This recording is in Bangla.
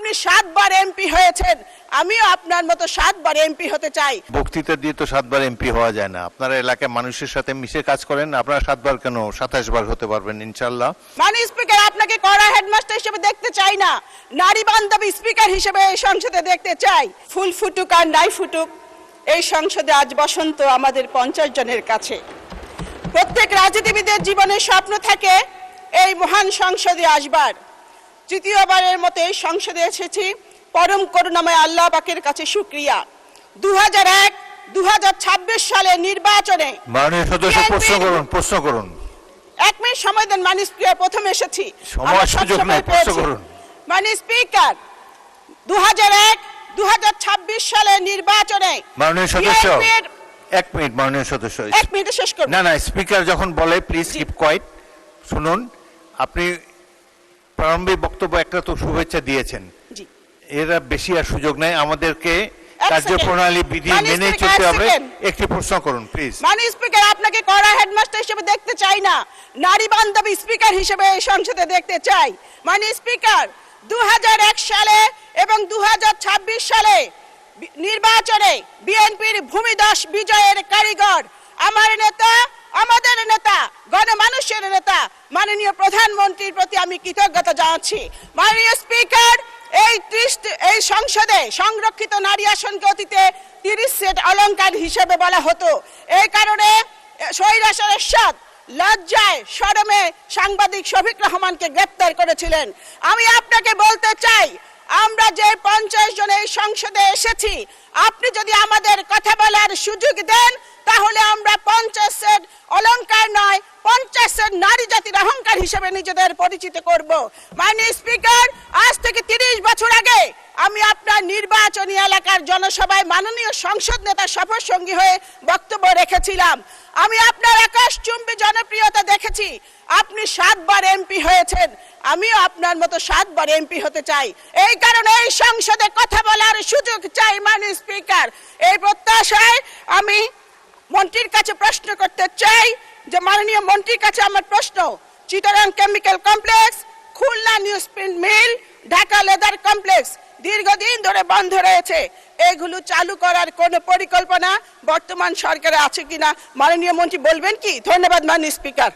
আপনি 7 বার এমপি হয়েছেন, আমিও আপনার মতো 7 বার এমপি হতে চাই। বক্তৃতা দিয়ে তো 7 বার এমপি হওয়া যায় না। আপনারা এলাকার মানুষের সাথে মিশে কাজ করেন, আপনারা 7 বার কেন 27 বার হতে পারবেন ইনশাআল্লাহ। মাননীয় স্পিকার, আপনাকে কড়া হেডমাস্টার হিসেবে দেখতে চাই না, নারী বান্ধবী স্পিকার হিসেবে এই সংসদে দেখতে চাই। ফুল ফুটুক আর নাই ফুটুক, এই সংসদে আজ বসন্ত আমাদের 50 জনের কাছে। প্রত্যেক রাজনীতিবিদের জীবনে স্বপ্ন থাকে এই মহান সংসদে আসবার। তৃতীয়বারের মতো এই সংসদে এসেছি, পরম করুণাময় আল্লাহ পাকের কাছে শুকরিয়া। 2001-2026 সালে নির্বাচনে মাননীয় সদস্য প্রশ্ন করুন। 1 মিনিট সময় দেন মাননীয় স্পিকার, প্রথমে এসেছি, সময় সুযোগ নাই, প্রশ্ন করুন। মাননীয় স্পিকার, 2001-2026 সালে নির্বাচনে মাননীয় সদস্য 1 মিনিট, মাননীয় সদস্য 1 মিনিটে শেষ করুন। না, স্পিকার যখন বলে প্লিজ কিপ কোয়াইট। শুনুন, আপনি প্রারম্ভিক বক্তব্য একটা তো শুভেচ্ছা দিয়েছেন, এরা বেশি আর সুযোগ নাই, আমাদেরকে কার্যপ্রণালী বিধি মেনে চলতে হবে। একটি প্রশ্ন করুন প্লিজ। মাননীয় স্পিকার, আপনাকে কড়া হেডমাস্টার হিসেবে দেখতে চাই না, নারী বান্ধবী স্পিকার হিসেবে এই সংসদে দেখতে চাই। মাননীয় স্পিকার, 2001 সালে এবং 2026 সালে নির্বাচনে বিএনপির ভূমিদশ বিজয়ের কারিগর আমার নেতা, আমাদের নেতা, গণমানুষের নেতা মাননীয় প্রধানমন্ত্রীর প্রতি আমি কৃতজ্ঞতা জানাচ্ছি। মাননীয় স্পিকার, এই সংসদে সংরক্ষিত নারী আসনকে অতীতে 30 সেট অলংকার হিসেবে বলা হতো। এই কারণে স্বৈরাচার এরশাদ লজ্জায় শরমে সাংবাদিক শফিক রহমানকে গ্রেপ্তার করেছিলেন। আমি আপনাকে বলতে চাই, আমরা যে 50 জন এই সংসদে এসেছি, আপনি যদি আমাদের কথা বলার সুযোগ দেন তাহলে আমরা 50 সেট অলংকার নয়, 50 সেট নারী জাতির অহংকার হিসেবে নিজেদের পরিচিত করব। মাননীয় স্পিকার, আজ থেকে 30 বছর আগে আমি আপনার নির্বাচনী এলাকার জনসভায় মাননীয় সংসদ নেতার সফর সঙ্গী হয়ে বক্তব্য রেখেছিলাম। আমি আপনার আকাশচুম্বী জনপ্রিয়তা দেখেছি। আপনি 7 বার এমপি হয়েছেন, আমিও আপনার মতো 7 বার এমপি হতে চাই। এই কারণে এই সংসদে কথা বলার সুযোগ চাই। মাননীয় স্পিকার, এই প্রত্যাশায় আমি মন্ত্রীর কাছে প্রশ্ন করতে চাই যে মাননীয় মন্ত্রীর কাছে আমার প্রশ্ন, Chittagong chemical complex, Khulna newsprint mill, Dhaka leather complex দীর্ঘদিন ধরে বন্ধ রয়েছে, এগুলো চালু করার কোনো পরিকল্পনা বর্তমান সরকারে আছে কিনা মাননীয় মন্ত্রী বলবেন কি? ধন্যবাদ মাননীয় স্পিকার।